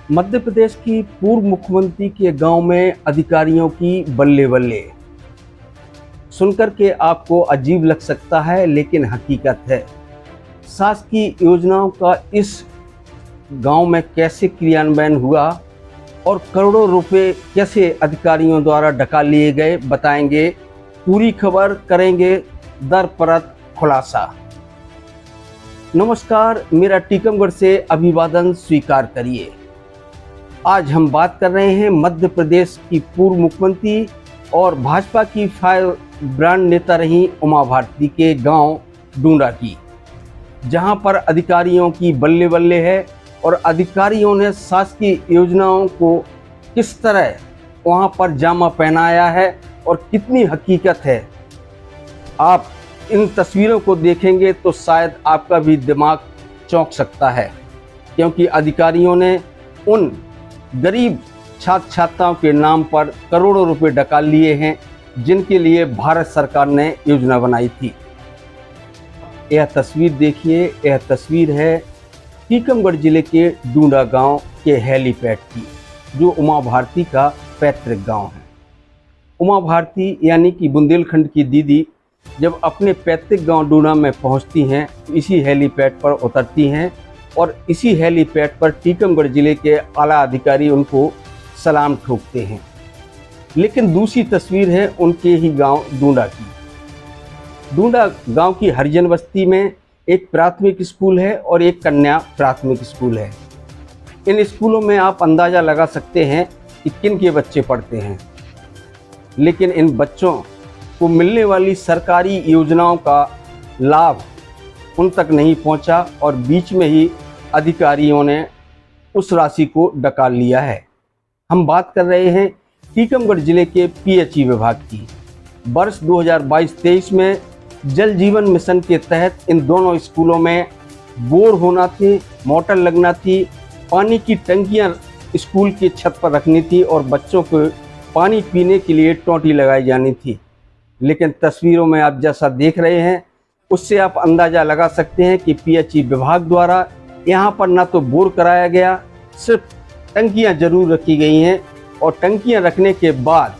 मध्य प्रदेश की पूर्व मुख्यमंत्री के गांव में अधिकारियों की बल्ले बल्ले। सुनकर के आपको अजीब लग सकता है, लेकिन हकीकत है। शासकीय योजनाओं का इस गांव में कैसे क्रियान्वयन हुआ और करोड़ों रुपए कैसे अधिकारियों द्वारा डका लिए गए, बताएंगे। पूरी खबर करेंगे दर परत खुलासा। नमस्कार, मेरा टीकमगढ़ से अभिवादन स्वीकार करिए। आज हम बात कर रहे हैं मध्य प्रदेश की पूर्व मुख्यमंत्री और भाजपा की फायर ब्रांड नेता रही उमा भारती के गांव डूंडा की, जहां पर अधिकारियों की बल्ले बल्ले है और अधिकारियों ने शासकीय योजनाओं को किस तरह वहां पर जामा पहनाया है और कितनी हकीकत है। आप इन तस्वीरों को देखेंगे तो शायद आपका भी दिमाग चौंक सकता है, क्योंकि अधिकारियों ने उन गरीब छात्र छात्राओं के नाम पर करोड़ों रुपए डका लिए हैं, जिनके लिए भारत सरकार ने योजना बनाई थी। यह तस्वीर देखिए, यह तस्वीर है टीकमगढ़ जिले के डूंडा गांव के हेलीपैड की, जो उमा भारती का पैतृक गांव है। उमा भारती यानी कि बुंदेलखंड की दीदी जब अपने पैतृक गांव डूंडा में पहुंचती हैं तो इसी हेलीपैड पर उतरती हैं और इसी हेलीपैड पर टीकमगढ़ जिले के आला अधिकारी उनको सलाम ठोकते हैं। लेकिन दूसरी तस्वीर है उनके ही गांव डूंडा की। डूंडा गांव की हरिजन बस्ती में एक प्राथमिक स्कूल है और एक कन्या प्राथमिक स्कूल है। इन स्कूलों में आप अंदाज़ा लगा सकते हैं कि किन के बच्चे पढ़ते हैं, लेकिन इन बच्चों को मिलने वाली सरकारी योजनाओं का लाभ उन तक नहीं पहुंचा और बीच में ही अधिकारियों ने उस राशि को डका लिया है। हम बात कर रहे हैं टीकमगढ़ जिले के पीएचई विभाग की। वर्ष 2022-23 में जल जीवन मिशन के तहत इन दोनों स्कूलों में बोर होना थी, मोटर लगना थी, पानी की टंकियां स्कूल की छत पर रखनी थी और बच्चों को पानी पीने के लिए टोंटी लगाई जानी थी। लेकिन तस्वीरों में आप जैसा देख रहे हैं उससे आप अंदाज़ा लगा सकते हैं कि पीएचई विभाग द्वारा यहाँ पर ना तो बोर कराया गया, सिर्फ टंकियाँ जरूर रखी गई हैं और टंकियाँ रखने के बाद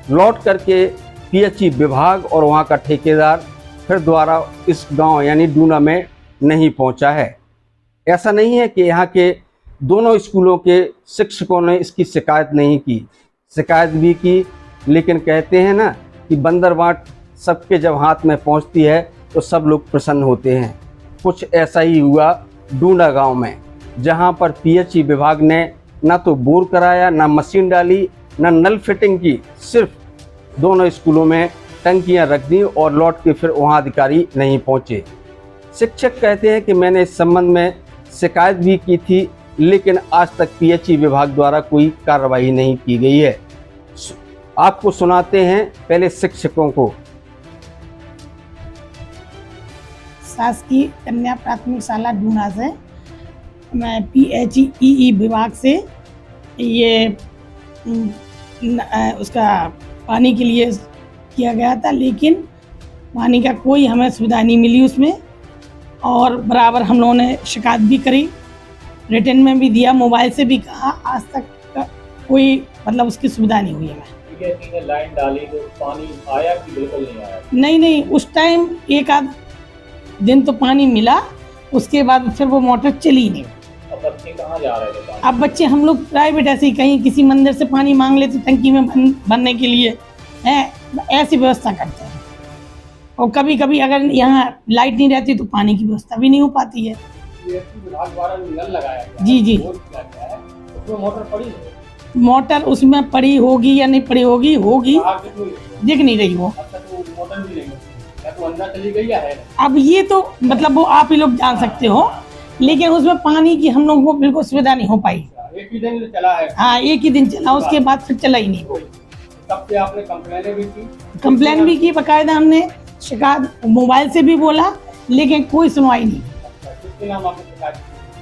लौट करके पीएचई विभाग और वहाँ का ठेकेदार फिर द्वारा इस गांव यानी डूंडा में नहीं पहुँचा है। ऐसा नहीं है कि यहाँ के दोनों स्कूलों के शिक्षकों ने इसकी शिकायत नहीं की, शिकायत भी की, लेकिन कहते हैं ना कि बंदरबाट सबके जब हाथ में पहुँचती है तो सब लोग प्रसन्न होते हैं। कुछ ऐसा ही हुआ डूंडा गांव में, जहां पर पीएचई विभाग ने ना तो बोर कराया, ना मशीन डाली, ना नल फिटिंग की, सिर्फ दोनों स्कूलों में टंकियां रख दी और लौट के फिर वहां अधिकारी नहीं पहुंचे। शिक्षक कहते हैं कि मैंने इस संबंध में शिकायत भी की थी, लेकिन आज तक पीएचई विभाग द्वारा कोई कार्रवाई नहीं की गई है। आपको सुनाते हैं पहले शिक्षकों को। शासकीय कन्या प्राथमिक शाला डूंडा से मैं पीएचई विभाग से ये उसका पानी के लिए किया गया था, लेकिन पानी का कोई हमें सुविधा नहीं मिली उसमें। और बराबर हम लोगों ने शिकायत भी करी, रिटर्न में भी दिया, मोबाइल से भी कहा, आज तक कोई मतलब उसकी सुविधा नहीं हुई हमें। लाइन डाली तो पानी आया कि बिल्कुल नहीं आया? नहीं, उस टाइम एक आध दिन तो पानी मिला, उसके बाद फिर वो मोटर चली नहीं। अब बच्चे कहाँ जा रहे थे? अब बच्चे हम लोग प्राइवेट ऐसे ही कहीं किसी मंदिर से पानी मांग लेते टंकी में भरने के लिए, ऐसी व्यवस्था करते हैं। और कभी कभी अगर यहाँ लाइट नहीं रहती तो पानी की व्यवस्था भी नहीं हो पाती है। विभाग द्वारा नल लगाया गया, जी, उसमें मोटर पड़ी है? मोटर उसमें पड़ी होगी या नहीं पड़ी होगी, दिख नहीं रही वो। मोटर भी नहीं तो अंदर चली गई है। अब ये तो मतलब वो आप ही लोग जान सकते हो, लेकिन उसमें पानी की हम लोगों को बिल्कुल सुविधा नहीं हो पाई। एक ही दिन चला है? हाँ, एक ही दिन चला, उसके बाद फिर चला ही नहीं। तब से आपने कंप्लेन भी की? कंप्लेन भी की बकायदा, हमने शिकायत मोबाइल से भी बोला, लेकिन कोई सुनवाई नहीं। किसके नाम आपने शिकायत की?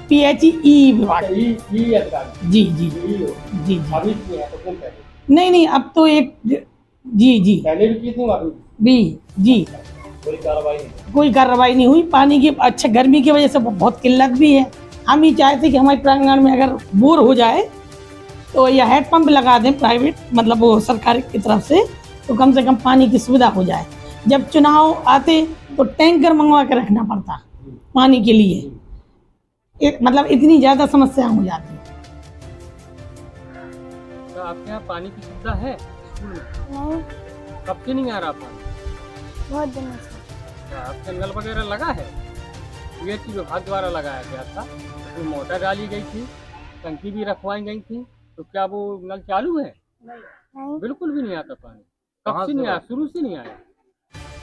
पीएचई विभाग। जी। अभी की है तो नहीं, अब तो एक जी पहले भी की थी अभी भी जी। कोई कार्रवाई नहीं कोई कार्रवाई नहीं हुई। पानी की अच्छा गर्मी की वजह से बहुत किल्लत भी है, हम ये चाहते कि हमारे प्रांगण में अगर बोर हो जाए तो या हेड पंप लगा दें प्राइवेट, मतलब वो सरकार की तरफ से, तो कम से कम पानी की सुविधा हो जाए। जब चुनाव आते तो टैंकर मंगवा के रखना पड़ता पानी के लिए, मतलब इतनी ज़्यादा समस्या हो जाती है। तो आपके यहाँ पानी की सुविधा है स्कूल में? नहीं, कब से नहीं आ रहा पानी? बहुत दिनों से। क्या आपके नल वगैरह लगा है? पीएचई विभाग द्वारा लगाया गया था, तो मोटर डाली गई थी, टंकी भी रखवाई गई थी, तो क्या वो नल चालू है? नहीं, बिल्कुल भी नहीं आता पानी। कब से नहीं आया? शुरू से नहीं आया।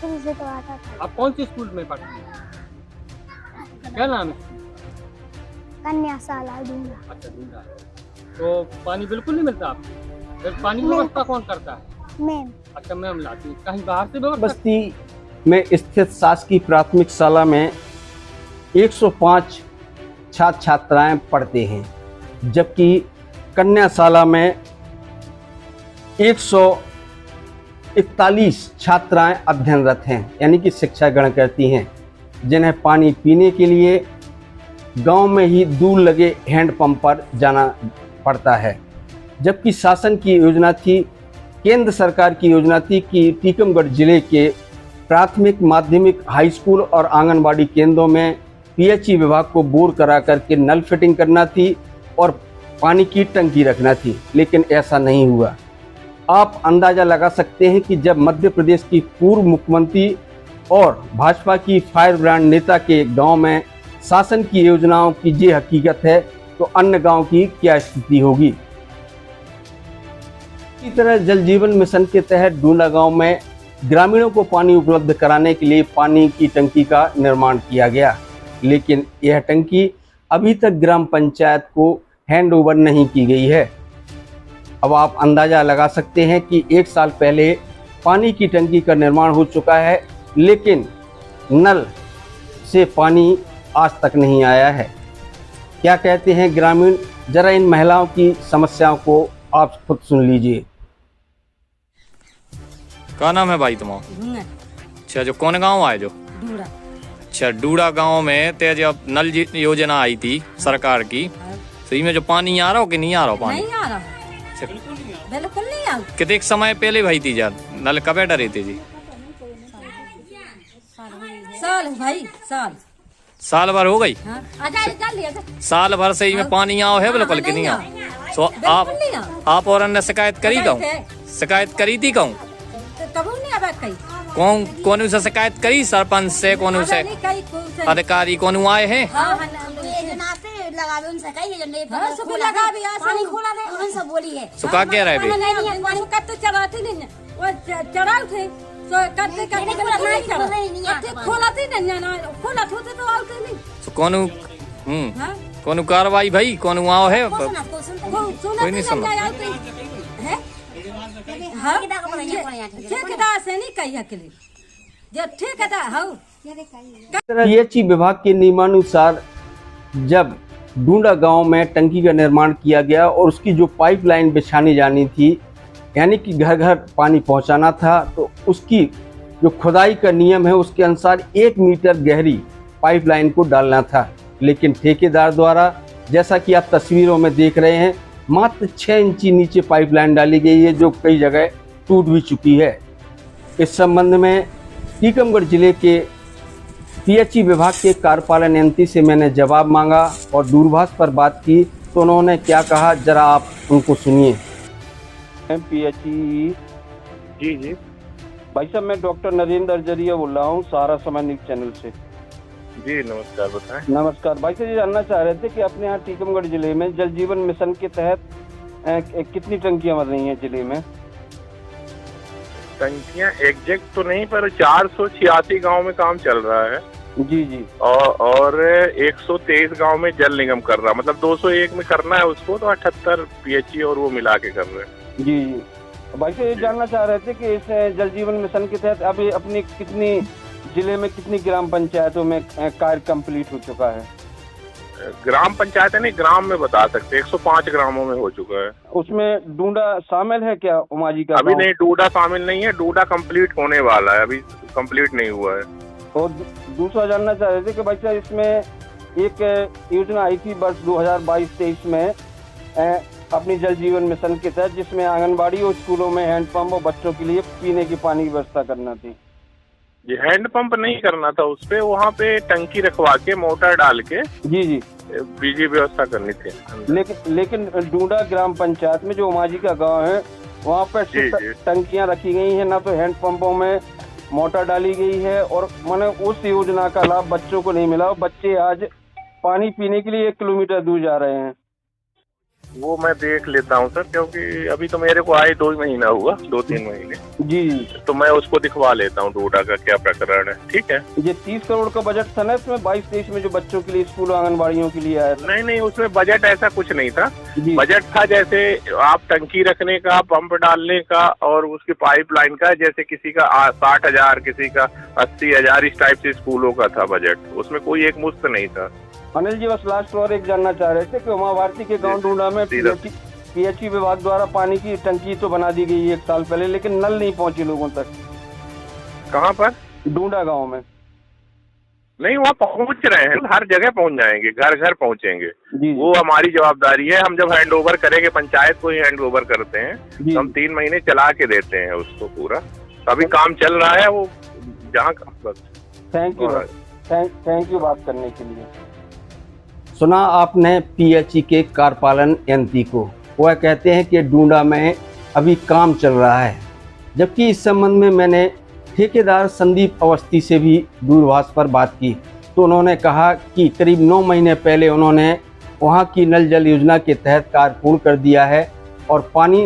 शुरू से तो आता था। आप कौन से स्कूल में पढ़ते हैं? क्या नाम है स्कूल? कन्या शाला दूंगा। अच्छा, दूंगा। तो पानी बिल्कुल नहीं मिलता आपको? फिर पानी की व्यवस्था कौन करता है? मैम। अच्छा, मैम लाती है। कहीं बाहर से व्यवस्था? बस्ती में स्थित शासकीय प्राथमिक शाला में 105 छात्र छात्राएं पढ़ते हैं, जबकि कन्या शाला में 141 छात्राएं अध्ययनरत हैं, यानी कि शिक्षा ग्रहण करती हैं, जिन्हें पानी पीने के लिए गांव में ही दूर लगे हैंडपंप पर जाना पड़ता है। जबकि शासन की योजना थी, केंद्र सरकार की योजना थी कि टीकमगढ़ जिले के प्राथमिक, माध्यमिक, हाई स्कूल और आंगनबाड़ी केंद्रों में पीएचई विभाग को बोर करा करके नल फिटिंग करना थी और पानी की टंकी रखना थी, लेकिन ऐसा नहीं हुआ। आप अंदाजा लगा सकते हैं कि जब मध्य प्रदेश की पूर्व मुख्यमंत्री और भाजपा की फायर ब्रांड नेता के गांव में शासन की योजनाओं की ये हकीकत है, तो अन्य गांव की क्या स्थिति होगी। इसी तरह जल जीवन मिशन के तहत डूंडा गांव में ग्रामीणों को पानी उपलब्ध कराने के लिए पानी की टंकी का निर्माण किया गया, लेकिन यह टंकी अभी तक ग्राम पंचायत को हैंड ओवर नहीं की गई है। अब आप अंदाजा लगा सकते हैं कि 1 साल पहले पानी की टंकी का निर्माण हो चुका है, लेकिन नल से पानी आज तक नहीं आया है। क्या कहते हैं ग्रामीण, जरा इन महिलाओं की समस्याओं को आप खुद सुन लीजिए। क्या नाम है भाई तुम्हारा? अच्छा, जो कौन गांव आए? जो डूड़ा। अच्छा, डूड़ा गांव में ते जब नल योजना आई थी सरकार की, तो इसमें जो पानी आ रहा हो कि नहीं आ रहा हो? पानी नहीं आ रहा। अच्छा, बिल्कुल नहीं आ रहा। कितने समय पहले भाई थी यार नल कब डरे थे जी? साल भाई, साल भर हो गई। हाँ? आजा चल लिया। साल भर से इसमें पानी आओ है बिल्कुल कि नहीं आओ? तो आप और अन्य शिकायत करी कहूँ? शिकायत करी थी कहूँ? कौन से शिकायत करी? सरपंच से? कौन से अधिकारी कौन आए हैं? सुखा क्या रहे? कौन कार्रवाई भाई कौन आओ है? कोई नहीं सुन। पीएचई विभाग के नियमानुसार जब डूंडा गांव में टंकी का निर्माण किया गया और उसकी जो पाइपलाइन बिछानी जानी थी, यानी कि घर घर पानी पहुंचाना था, तो उसकी जो खुदाई का नियम है उसके अनुसार 1 मीटर गहरी पाइपलाइन को डालना था, लेकिन ठेकेदार द्वारा, जैसा कि आप तस्वीरों में देख रहे हैं, मात्र 6 इंची नीचे पाइपलाइन डाली गई है, जो कई जगह टूट भी चुकी है। इस संबंध में टीकमगढ़ जिले के पीएचई विभाग के कार्यपालन यंत्री से मैंने जवाब मांगा और दूरभाष पर बात की, तो उन्होंने क्या कहा, जरा आप उनको सुनिए। पीएचई जी भाई साहब, मैं डॉक्टर नरेंद्र अरजरिया बोल रहा हूँ, सहारा समय न्यूज चैनल से। जी नमस्कार, बताएं। नमस्कार भाई साहब, ये जानना चाह रहे थे कि अपने यहाँ टीकमगढ़ जिले में जल जीवन मिशन के तहत कितनी टंकियां बन रही हैं जिले में? टंकियां एग्जैक्ट तो नहीं, पर 486 गांव में काम चल रहा है। जी। और 123 गांव में जल निगम कर रहा, मतलब 201 में करना है उसको, तो 78 पीएचई और वो मिला के कर रहे हैं। जी भाई साहब, ये जानना चाह रहे थे कि इस जल जीवन मिशन के तहत अभी अपनी कितनी जिले में कितनी ग्राम पंचायतों में कार्य कंप्लीट हो चुका है? ग्राम पंचायत नहीं, ग्राम में बता सकते, 105 ग्रामों में हो चुका है। उसमें डूंडा शामिल है क्या? उमाजी का अभी नहीं, डूडा शामिल नहीं है, डूडा कंप्लीट होने वाला है, अभी कंप्लीट नहीं हुआ है। और दूसरा जानना चाह रहे थे कि भाई साहब, इसमें एक योजना आई थी वर्ष 2022-23 में अपनी जल जीवन मिशन के तहत, जिसमें आंगनबाड़ी और स्कूलों में हैंडपंप और बच्चों के लिए पीने की पानी की व्यवस्था करना थी। ये हैंडपंप नहीं करना था, उस पे वहाँ पे टंकी रखवा के मोटर डाल के जी जी बिजली व्यवस्था करनी थी। लेकिन डूडा ग्राम पंचायत में जो उमाजी का गांव है वहाँ पर टंकियां रखी गई हैं, ना तो हैंडपंपों में मोटर डाली गई है, और मैंने उस योजना का लाभ बच्चों को नहीं मिला। बच्चे आज पानी पीने के लिए 1 किलोमीटर दूर जा रहे हैं। वो मैं देख लेता हूँ सर, क्योंकि अभी तो मेरे को आए 2 महीना हुआ, 2-3 महीने जी, तो मैं उसको दिखवा लेता हूँ डोडा का क्या प्रकरण है। ठीक है, ये 30 करोड़ का बजट था ना इसमें 22-23 में, जो बच्चों के लिए स्कूल आंगनबाड़ियों के लिए आया था। नहीं, उसमें बजट ऐसा कुछ नहीं था। बजट था जैसे आप टंकी रखने का, पंप डालने का और उसकी पाइपलाइन का, जैसे किसी का 60,000, किसी का 80,000, इस टाइप से स्कूलों का था बजट। उसमें कोई एक मुफ्त नहीं था। अनिल जी, बस लास्ट और एक जानना चाह रहे थे कि उमा भारती के गांव डूडा में पीएचई विभाग द्वारा पानी की टंकी तो बना दी गई 1 साल पहले, लेकिन नल नहीं पहुंचे लोगों तक। कहाँ पर? डूडा गांव में। नहीं, वहाँ पहुंच रहे हैं, हर जगह पहुंच जाएंगे, घर घर पहुंचेंगे। जी। वो हमारी जवाबदारी है। हम जब हैंड ओवर करेंगे, पंचायत को ही हैंड ओवर करते हैं, तो हम 3 महीने चला के देते हैं उसको पूरा। अभी काम चल रहा है वो जहाँ बस। थैंक यू बात करने के लिए। सुना आपने पीएचई के कार्यपालन यंत्री को, वह कहते हैं कि डूडा में अभी काम चल रहा है, जबकि इस संबंध में मैंने ठेकेदार संदीप अवस्थी से भी दूरभाष पर बात की, तो उन्होंने कहा कि करीब 9 महीने पहले उन्होंने वहां की नल जल योजना के तहत कार्य पूर्ण कर दिया है और पानी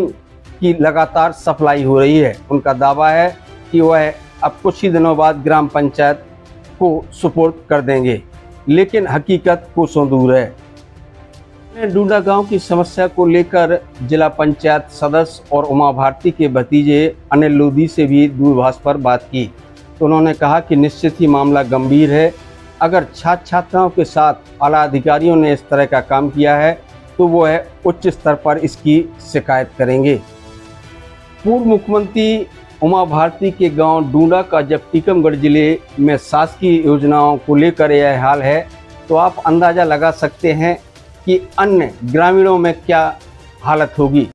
की लगातार सप्लाई हो रही है। उनका दावा है कि वह अब कुछ ही दिनों बाद ग्राम पंचायत को सुपुर्द कर देंगे, लेकिन हकीकत कोसों दूर है। डूडा गांव की समस्या को लेकर जिला पंचायत सदस्य और उमा भारती के भतीजे अनिल लोधी से भी दूरभाष पर बात की, तो उन्होंने कहा कि निश्चित ही मामला गंभीर है। अगर छात्र छात्राओं के साथ आला अधिकारियों ने इस तरह का काम किया है तो वो है उच्च स्तर पर इसकी शिकायत करेंगे। पूर्व मुख्यमंत्री उमा भारती के गांव डूडा का जब टीकमगढ़ जिले में शासकीय योजनाओं को लेकर यह हाल है, तो आप अंदाज़ा लगा सकते हैं कि अन्य ग्रामीणों में क्या हालत होगी।